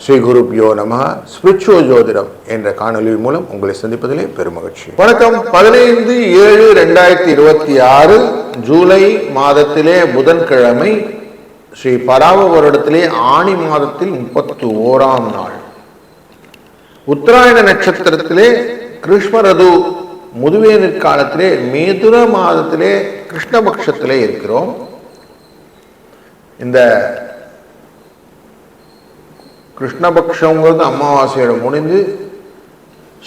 ஸ்ரீ குருப்யோ நம. ஸ்பிரிச்சுவல் ஜோதிடம் என்ற காணொலி மூலம் உங்களை சந்திப்பதிலே பெருமகிழ்ச்சி. வணக்கம். 15/7/2026 ஜூலை மாதத்திலே புதன்கிழமை, ஸ்ரீ பராவ வருடத்திலே ஆணி மாதத்தில் 31ஆம் நாள், உத்தராயண நட்சத்திரத்திலே கிருஷ்ணரது முதுவேனிற் காலத்திலே மிதுன மாதத்திலே கிருஷ்ணபக்ஷத்திலே இருக்கிறோம். இந்த கிருஷ்ணபக்ஷங்கிறது அமாவாசையோட முடிந்து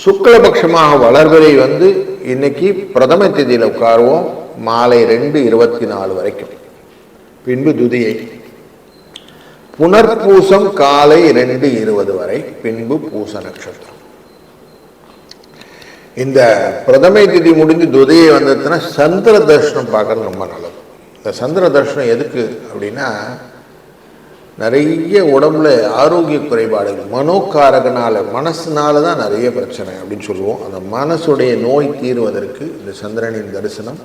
சுக்லபக்ஷமாக வளர்வரை வந்து இன்னைக்கு பிரதம தேதியில் உட்காருவோம். மாலை 2:24 வரைக்கும். பின்பு துதியை, புனர்பூசம் காலை 2:20 வரை, பின்பு பூச நட்சத்திரம். இந்த பிரதமை திதி முடிஞ்சு துதியை வந்ததுன்னா சந்திர தர்ஷனம் பார்க்கறது ரொம்ப நல்லது. இந்த சந்திர தர்ஷனம் எதுக்கு அப்படின்னா, நிறைய உடம்புல ஆரோக்கிய குறைபாடுகள், மனோகாரகனால, மனசுனால தான் நிறைய பிரச்சனை அப்படின்னு சொல்லுவோம். அந்த மனசுடைய நோய் தீர்வதற்கு இந்த சந்திரனின் தரிசனம்,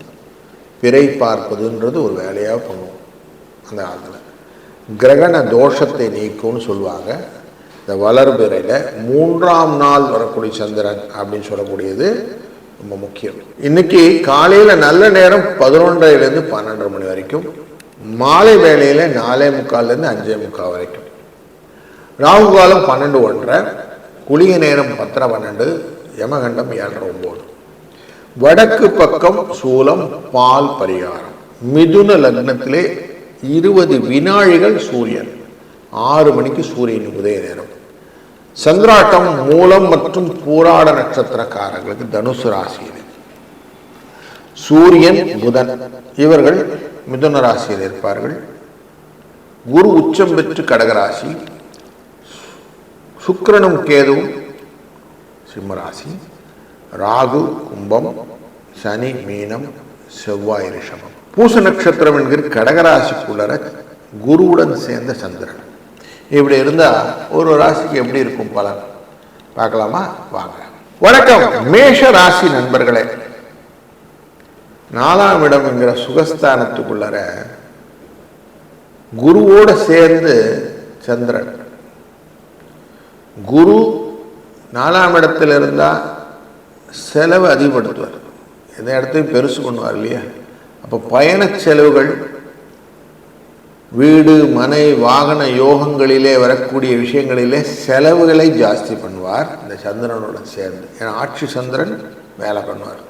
பிறை பார்ப்பதுன்றது ஒரு வேலையாக பண்ணுவோம். அந்த காலத்தில் கிரகண தோஷத்தை நீக்கும்னு சொல்லுவாங்க. இந்த வளர்பிறையில் 3ஆம் நாள் வரக்கூடிய சந்திரன் அப்படின்னு சொல்லக்கூடியது ரொம்ப முக்கியம். இன்னைக்கு காலையில் நல்ல நேரம் 11:30 12 மணி வரைக்கும், மாலை வேளையில் 4:45 5:45 வரைக்கும், ராகு காலம் 12:01, குளிகை நேரம் 10:12, யமகண்டம் 7:09. வடக்கு பக்கம் சூலம், பால் பரிகாரம். மிதுன லக்னத்திலே 20 வினாழிகள் சூரியன், 6 மணிக்கு சூரியன் உதய நேரம். சந்திராட்டம் மூலம் மற்றும் பூராட நட்சத்திரக்காரர்களுக்கு தனுசு ராசியில். சூரியன் புதன் இவர்கள் மிதுன ராசியில் இருப்பார்கள். குரு உச்சம் பெற்று கடகராசி, சுக்கிரனும் கேதுவும் சிம்மராசி, ராகு கும்பம், சனி மீனம், செவ்வாய் ரிஷபம். பூச நட்சத்திரம் என்கிற கடகராசிக்குள்ளர குருவுடன் சேர்ந்த சந்திரன். இப்படி இருந்தால் ஒரு ராசிக்கு எப்படி இருக்கும் பலன் பார்க்கலாமா? வாங்க. வணக்கம் மேஷ ராசி நண்பர்களே. 4ஆம் இடம் என்கிற சுகஸ்தானத்துக்குள்ளர குருவோட சேர்ந்து சந்திரன். குரு 4ஆம் இடத்துல இருந்தால் செலவு அதிகப்படுத்துவார், எந்த இடத்தையும் பெருசு பண்ணுவார் இல்லையா? அப்போ பயண செலவுகள், வீடு மனை வாகன யோகங்களிலே வரக்கூடிய விஷயங்களிலே செலவுகளை ஜாஸ்தி பண்ணுவார் இந்த சந்திரனோட சேர்ந்து. ஏன்னா ஆட்சி சந்திரன் வேலை பண்ணுவார்.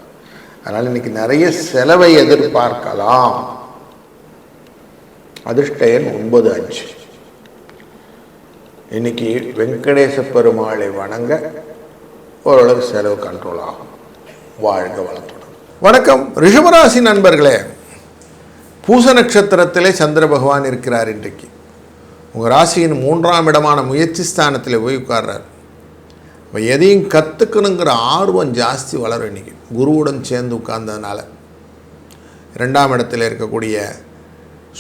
அதனால் இன்னைக்கு நிறைய செலவை எதிர்பார்க்கலாம். அதிர்ஷ்ட எண் 95. இன்னைக்கு வெங்கடேச பெருமாளை வணங்க ஓரளவு செலவு கண்ட்ரோல் ஆகும். வாழ்க வளத்துடன். வணக்கம் ரிஷபராசி நண்பர்களே. பூச நட்சத்திரத்திலே சந்திர பகவான் இருக்கிறார். இன்றைக்கு உங்கள் ராசியின் 3ஆம் இடமான முயற்சி ஸ்தானத்தில் போய் உட்கார்றார். இப்போ எதையும் கற்றுக்கணுங்கிற ஆர்வம் ஜாஸ்தி வளரும். இன்றைக்கி குருவுடன் சேர்ந்து உட்கார்ந்ததுனால 2ஆம் இடத்தில் இருக்கக்கூடிய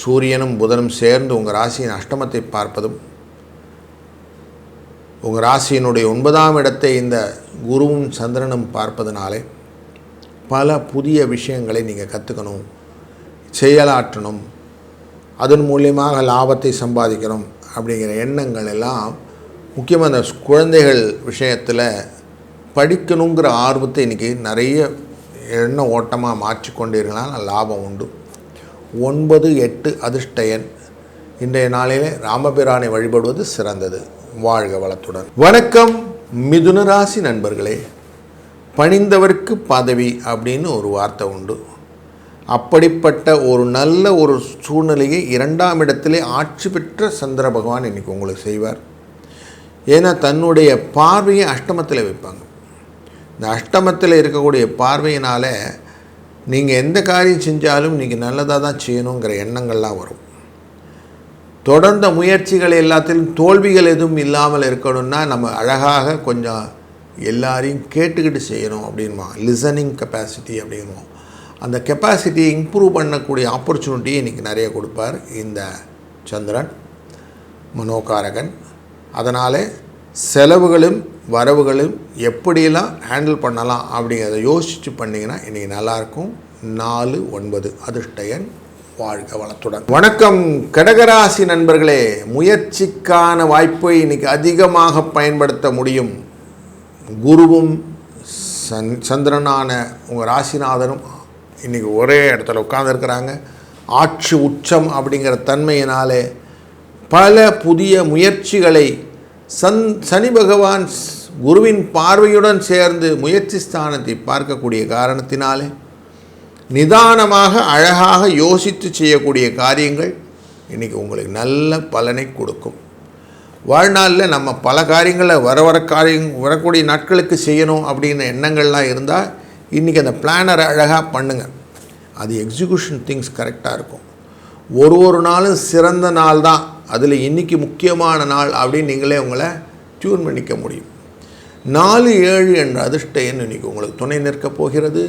சூரியனும் புதனும் சேர்ந்து உங்கள் ராசியின் அஷ்டமத்தை பார்ப்பதும், உங்கள் ராசியினுடைய 9ஆம் இடத்தை இந்த குருவும் சந்திரனும் பார்ப்பதனாலே பல புதிய விஷயங்களை நீங்கள் கற்றுக்கணும், செயலாற்றணும், அதன் மூலியமாக லாபத்தை சம்பாதிக்கணும் அப்படிங்கிற எண்ணங்கள் எல்லாம், முக்கியமாக அந்த குழந்தைகள் விஷயத்தில் படிக்கணுங்கிற ஆர்வத்தை இன்றைக்கி நிறைய எண்ண ஓட்டமாக மாற்றிக்கொண்டீர்களால் லாபம் உண்டு. 9, 8 அதிர்ஷ்ட எண். இன்றைய நாளிலே ராமபிரானை வழிபடுவது சிறந்தது. வாழ்க வளத்துடன். வணக்கம் மிதுன ராசி நண்பர்களே. பணிந்தவர்க்கு பதவி அப்படின்னு ஒரு வார்த்தை உண்டு. அப்படிப்பட்ட ஒரு நல்ல ஒரு சூழ்நிலையை 2ஆம் இடத்திலே ஆட்சி பெற்ற சந்திர பகவான் இன்றைக்கி உங்களுக்கு செய்வார். ஏன்னா தன்னுடைய பார்வையை அஷ்டமத்தில் வைப்பாங்க. இந்த அஷ்டமத்தில் இருக்கக்கூடிய பார்வையினால் நீங்கள் எந்த காரியம் செஞ்சாலும் நீங்கள் நல்லதாக தான் செய்யணுங்கிற எண்ணங்கள்லாம் வரும். தொடர்ந்த முயற்சிகள் எல்லாத்திலும் தோல்விகள் எதுவும் இல்லாமல் இருக்கணும்னா நம்ம அழகாக கொஞ்சம் எல்லாரையும் கேட்டுக்கிட்டு செய்யணும் அப்படின்மா. Listening capacity அப்படின்வோம். அந்த கெப்பாசிட்டியை இம்ப்ரூவ் பண்ணக்கூடிய ஆப்பர்ச்சுனிட்டியை இன்றைக்கி நிறைய கொடுப்பார் இந்த சந்திரன், மனோகாரகன். அதனால் செலவுகளும் வரவுகளும் எப்படியெல்லாம் ஹேண்டில் பண்ணலாம் அப்படிங்கிறத யோசித்து பண்ணிங்கன்னா இன்றைக்கி நல்லாயிருக்கும். 4, 9 அதிர்ஷ்ட எண். வாழ்க வளத்துடன். வணக்கம் கடகராசி நண்பர்களே, முயற்சிக்கான வாய்ப்பை இன்னைக்கு அதிகமாக பயன்படுத்த முடியும். குருவும் சந்திரனான உங்கள் ராசிநாதனும் இன்றைக்கி ஒரே இடத்துல உட்கார்ந்துருக்கிறாங்க. ஆட்சி உச்சம் அப்படிங்கிற தன்மையினாலே பல புதிய முயற்சிகளை சனி பகவான் குருவின் பார்வையுடன் சேர்ந்து முயற்சி ஸ்தானத்தை பார்க்கக்கூடிய காரணத்தினாலே நிதானமாக அழகாக யோசித்து செய்யக்கூடிய காரியங்கள் இன்றைக்கி உங்களுக்கு நல்ல பலனை கொடுக்கும். வாழ்நாளில் நம்ம பல காரியங்களை வரக்கூடிய நாட்களுக்கு செய்யணும் அப்படின்ற எண்ணங்கள்லாம் இருந்தால் இன்றைக்கி அந்த பிளானரை அழகாக பண்ணுங்கள். அது எக்ஸிக்யூஷன் திங்ஸ் கரெக்டாக இருக்கும். ஒரு நாளும் சிறந்த நாள் தான், அதில் இன்றைக்கி முக்கியமான நாள் அப்படின்னு நீங்களே உங்களை டியூன் பண்ணிக்க முடியும். 4-7 என்ற அதிர்ஷ்ட எண் இன்றைக்கி உங்களுக்கு துணை நிற்கப் போகிறது.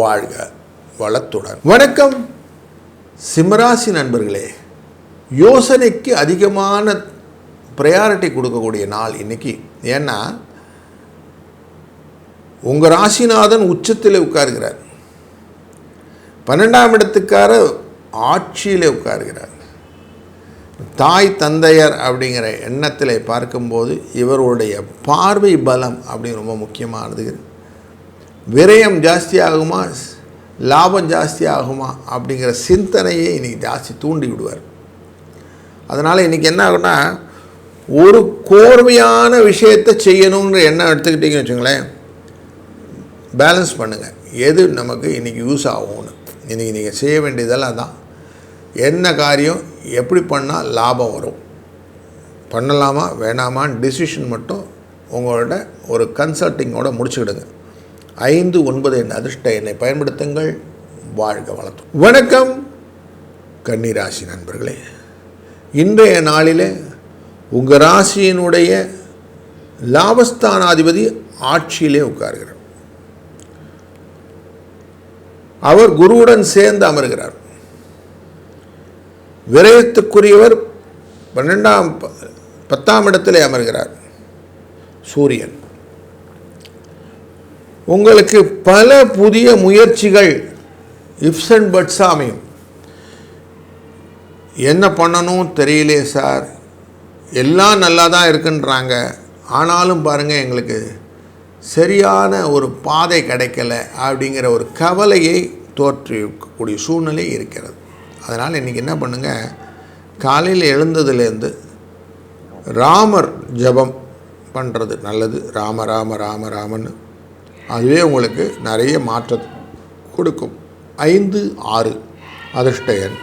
வாழ்க வளத்துடன். வணக்கம் சிம்மராசி நண்பர்களே, யோசனைக்கு அதிகமான ப்ரையாரிட்டி கொடுக்கக்கூடிய நாள் இன்றைக்கி. ஏன்னா உங்கள் ராசிநாதன் உச்சத்தில் உட்கார்கிறார், 12ஆம் இடத்துக்கார ஆட்சியில் உட்கார்கிறார். தாய் தந்தையர் அப்படிங்கிற எண்ணத்தில் பார்க்கும்போது இவருடைய பார்வை பலம் அப்படின்னு ரொம்ப முக்கியமானது. விரயம் ஜாஸ்தி ஆகுமா லாபம் ஜாஸ்தி ஆகுமா அப்படிங்கிற சிந்தனையை இன்றைக்கி ஜாஸ்தி தூண்டி விடுவார். அதனால் இன்றைக்கி என்ன ஆகுன்னா, ஒரு கோர்வையான விஷயத்தை செய்யணுங்கிற எண்ணம் எடுத்துக்கிட்டிங்கன்னு வச்சுங்களேன், பேலன்ஸ் பண்ணுங்கள். எது நமக்கு இன்றைக்கி யூஸ் ஆகும்னு இன்றைக்கி நீங்கள் செய்ய வேண்டியதெல்லாம் தான். என்ன காரியம் எப்படி பண்ணால் லாபம் வரும், பண்ணலாமா வேணாமான்னு டிசிஷன் மட்டும் உங்களோட ஒரு கன்சல்ட்டிங்கோட முடிச்சுக்கிடுங்க. 5-9 என்ற அதிர்ஷ்ட எண்ணை பயன்படுத்துங்கள். வாழ்க வளத்துடன். வணக்கம் கன்னிராசி நண்பர்களே, இன்றைய நாளில் உங்கள் ராசியினுடைய லாபஸ்தானாதிபதி ஆட்சியிலே உட்கார்கிறார். அவர் குருவுடன் சேர்ந்து அமர்கிறார். விரயத்துக்குரியவர் 10ஆம் இடத்திலே அமர்கிறார் சூரியன். உங்களுக்கு பல புதிய முயற்சிகள் இஃப்ஸ் அண்ட் பட்ஸ் அமையும். என்ன பண்ணணும் தெரியலே சார், எல்லாம் நல்லா தான் இருக்குன்றாங்க, ஆனாலும் பாருங்கள் எங்களுக்கு சரியான ஒரு பாதை கிடைக்கல அப்படிங்கிற ஒரு கவலையை தோற்றக்கூடிய சூழ்நிலை இருக்கிறது. அதனால் இன்றைக்கி என்ன பண்ணுங்கள், காலையில் எழுந்ததுலேருந்து ராமர் ஜபம் பண்ணுறது நல்லது. ராம ராம ராம ராமன்னு அதுவே உங்களுக்கு நிறைய மாற்றத்தை கொடுக்கும். 5-6 அதிர்ஷ்ட எண்.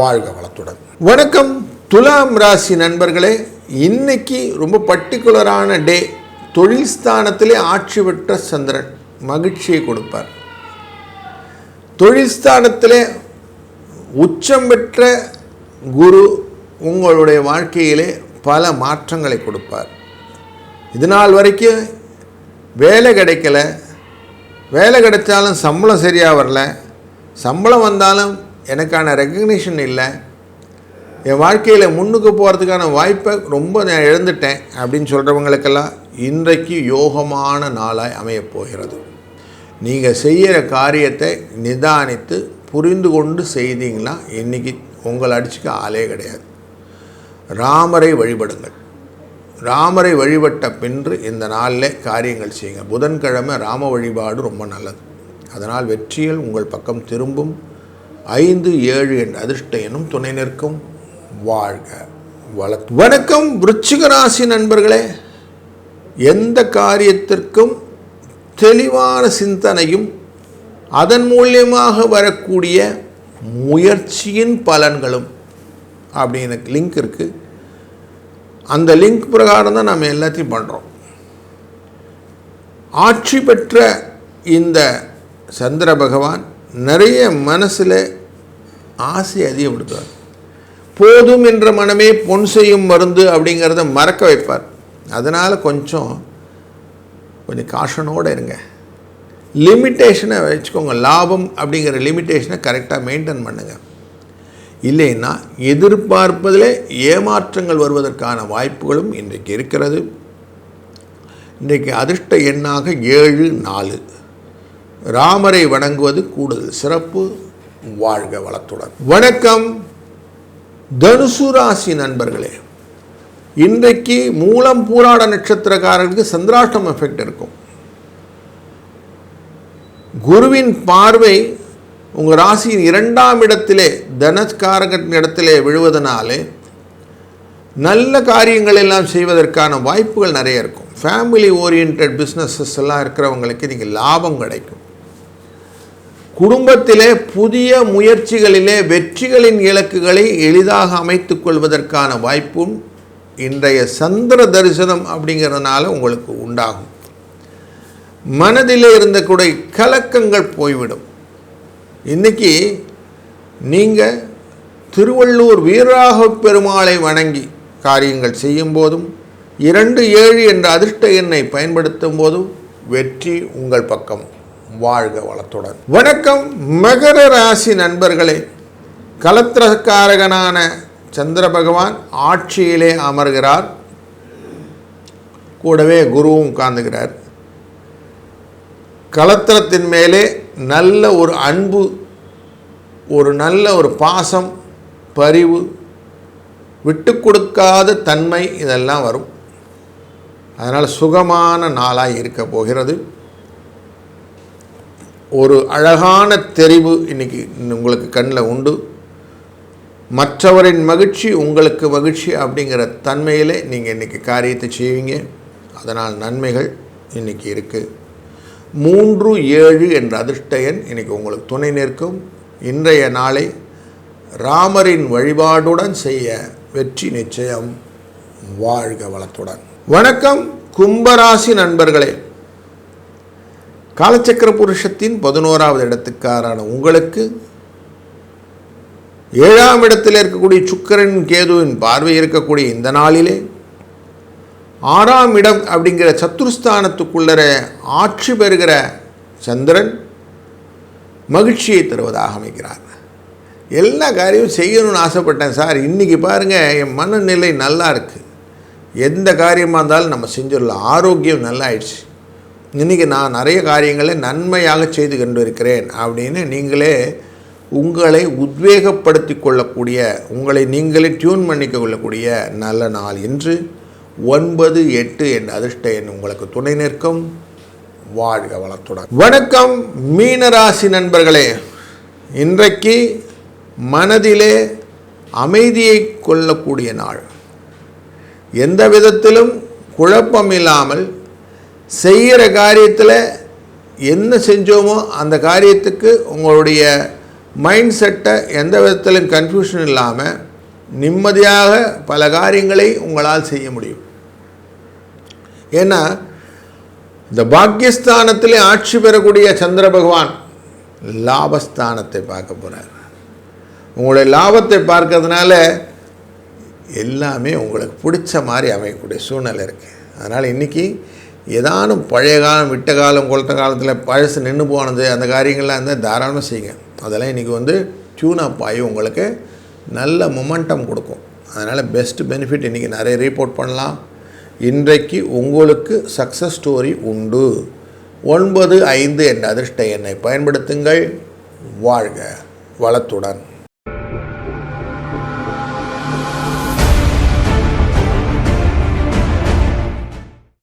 வாழ்க வளத்துடன். வணக்கம் துலாம் ராசி நண்பர்களே, இன்னைக்கு ரொம்ப பர்டிகுலரான டே. தொழில் ஸ்தானத்திலே ஆட்சி பெற்ற சந்திரன் மகிழ்ச்சியை கொடுப்பார். தொழில் ஸ்தானத்திலே உச்சம் பெற்ற குரு உங்களுடைய வாழ்க்கையிலே பல மாற்றங்களை கொடுப்பார். இதனால் வரைக்கும் வேலை கிடைக்கல, வேலை கிடைச்சாலும் சம்பளம் சரியாக வரல, சம்பளம் வந்தாலும் எனக்கான ரெக்கக்னிஷன் இல்லை, என் வாழ்க்கையில் முன்னுக்கு போகிறதுக்கான வாய்ப்பை ரொம்ப நான் இழந்துட்டேன் அப்படின்னு சொல்கிறவங்களுக்கெல்லாம் இன்றைக்கு யோகமான நாளாய் அமையப்போகிறது. நீங்கள் செய்கிற காரியத்தை நிதானித்து புரிந்து கொண்டு செய்தீங்கன்னா இன்றைக்கி உங்களை அடிச்சுக்க ஆளே கிடையாது. ராமரை வழிபடுங்கள். ராமரை வழிபட்ட பின்று இந்த நாளில் காரியங்கள் செய்யுங்க. புதன்கிழமை ராம வழிபாடு ரொம்ப நல்லது. அதனால் வெற்றியில் உங்கள் பக்கம் திரும்பும். 5-7 என்ற அதிர்ஷ்ட எண்ணும் துணை நிற்கும். வாழ்க வளத்துடன். வணக்கம் விருச்சிக ராசி நண்பர்களே, எந்த காரியத்திற்கும் தெளிவான சிந்தனையும் அதன் மூலியமாக வரக்கூடிய முயற்சியின் பலன்களும் அப்படின்னு லிங்க் இருக்குது. அந்த லிங்க் பிரகாரம் தான் நம்ம எல்லாத்தையும் பண்ணுறோம். ஆட்சி பெற்ற இந்த சந்திர பகவான் நிறைய மனசில் ஆசை அதிகப்படுத்துவார். போதும் என்ற மனமே பொன் செய்யும் மருந்து அப்படிங்கிறத மறக்க வைப்பார். அதனால் கொஞ்சம் காஷனோடு இருங்க. லிமிட்டேஷனை வச்சுக்கோங்க. லாபம் அப்படிங்கிற லிமிட்டேஷனை கரெக்டாக மெயின்டைன் பண்ணுங்கள். இல்லைன்னா எதிர்பார்ப்பதிலே ஏமாற்றங்கள் வருவதற்கான வாய்ப்புகளும் இன்றைக்கு இருக்கிறது. இன்றைக்கு அதிர்ஷ்ட எண்ணாக 7-4. ராமரை வணங்குவது கூடுதல் சிறப்பு. வாழ்க வளத்துடன். வணக்கம் தனுசு ராசி நண்பர்களே. இன்றைக்கு மூலம் பூராட நட்சத்திரக்காரர்களுக்கு சந்திராஷ்டம் எஃபெக்ட் இருக்கும். குருவின் பார்வை உங்கள் ராசியின் 2ஆம் இடத்திலே தனஸ்காரகத்தின் இடத்திலே விழுவதனாலே நல்ல காரியங்கள் எல்லாம் செய்வதற்கான வாய்ப்புகள் நிறைய இருக்கும். ஃபேமிலி ஓரியன்ட் பிஸ்னஸஸ் எல்லாம் இருக்கிறவங்களுக்கு இன்றைக்கி லாபம் கிடைக்கும். குடும்பத்திலே புதிய முயற்சிகளிலே வெற்றிகளின் இலக்குகளை எளிதாக அமைத்து கொள்வதற்கான வாய்ப்பும் இன்றைய சந்திர தரிசனம் அப்படிங்கிறதுனால உங்களுக்கு உண்டாகும். மனதிலே இருந்தக்கூடிய கலக்கங்கள் போய்விடும். இன்றைக்கி நீங்கள் திருவள்ளூர் வீரராக பெருமாளை வணங்கி காரியங்கள் செய்யும் போதும் 27 என்ற அதிர்ஷ்ட எண்ணை பயன்படுத்தும் போதும் வெற்றி உங்கள் பக்கம். வாழ்க வளத்துடன். வணக்கம் மகர ராசி நண்பர்களே. கலத்திரக்காரகனான சந்திர பகவான் ஆட்சியிலே அமர்கிறார். கூடவே குருவும் உட்கார்ந்துகிறார். கலத்திரத்தின் மேலே நல்ல ஒரு அன்பு, ஒரு நல்ல ஒரு பாசம், பரிவு, விட்டு கொடுக்காத தன்மை இதெல்லாம் வரும். அதனால் சுகமான நாளாக இருக்க போகிறது. ஒரு அழகான தெரிவு இன்றைக்கி உங்களுக்கு கண்ணில் உண்டு. மற்றவரின் மகிழ்ச்சி உங்களுக்கு மகிழ்ச்சி அப்படிங்கிற தன்மையிலே நீங்கள் இன்றைக்கி காரியத்தை செய்வீங்க. அதனால் நன்மைகள் இன்றைக்கி இருக்குது. 3, 7 என்ற அதிர்ஷ்ட எண் இன்றைக்கி உங்களுக்கு துணை நிற்கும். இன்றைய நாளை ராமரின் வழிபாடுடன் செய்ய வெற்றி நிச்சயம். வாழ்க வளத்துடன். வணக்கம் கும்பராசி நண்பர்களே. காலச்சக்கர புருஷத்தின் 11ஆவது இடத்துக்காரான உங்களுக்கு 7ஆம் இடத்தில் இருக்கக்கூடிய சுக்கிரன் கேதுவின் பார்வை இருக்கக்கூடிய இந்த நாளிலே 6ஆம் இடம் அப்படிங்கிற சத்துருஸ்தானத்துக்குள்ளர ஆட்சி பெறுகிற சந்திரன் மகிழ்ச்சியை தருவதாக அமைக்கிறார். எல்லா காரியமும் செய்யணும்னு ஆசைப்பட்டேன் சார், இன்றைக்கி பாருங்கள் என் மனநிலை நல்லா இருக்குது, எந்த காரியமாக இருந்தாலும் நம்ம செஞ்சிடலாம், ஆரோக்கியம் நல்லா ஆயிடுச்சு, இன்றைக்கி நான் நிறைய காரியங்களை நன்மையாக செய்து கொண்டு இருக்கிறேன் அப்படின்னு நீங்களே உங்களை உத்வேகப்படுத்தி கொள்ளக்கூடிய, உங்களை நீங்களே டியூன் பண்ணிக்க கொள்ளக்கூடிய நல்ல நாள் என்று 9, 8 என்ற அதிர்ஷ்ட எண் உங்களுக்கு துணை நிற்கும். வாழ்க வளத்துடன். வணக்கம் மீனராசி நண்பர்களே. இன்றைக்கு மனதிலே அமைதியை கொள்ளக்கூடிய நாள். எந்த விதத்திலும் குழப்பம் இல்லாமல் செய்கிற காரியத்தில் என்ன செஞ்சோமோ அந்த காரியத்துக்கு உங்களுடைய மைண்ட் செட்டை எந்த விதத்திலும் கன்ஃபியூஷன் இல்லாமல் நிம்மதியாக பல காரியங்களை உங்களால் செய்ய முடியும். ஏன்னா இந்த பாக்கியஸ்தானத்திலே ஆட்சி பெறக்கூடிய சந்திர பகவான் லாபஸ்தானத்தை பார்க்க போகிறார். உங்களுடைய லாபத்தை பார்க்கறதுனால எல்லாமே உங்களுக்கு பிடிச்ச மாதிரி அமையக்கூடிய சூழ்நிலை இருக்குது. அதனால் இன்றைக்கி ஏதானும் பழைய காலம், விட்ட காலம், கொளுத்த காலத்தில் பழசு நின்று போனது அந்த காரியங்கள்லாம் இருந்தால் தாராளமாக செய்யுங்க. அதெல்லாம் இன்றைக்கி டியூனப் ஆகி உங்களுக்கு நல்ல மொமெண்டம் கொடுக்கும். அதனால் பெஸ்ட் பெனிஃபிட் இன்றைக்கி நிறைய ரிப்போர்ட் பண்ணலாம். இன்றைக்கு உங்களுக்கு சக்ஸஸ் ஸ்டோரி உண்டு. 9, 5 என்ற அதிர்ஷ்ட எண்ணை பயன்படுத்துங்கள். வாழ்க வளத்துடன்.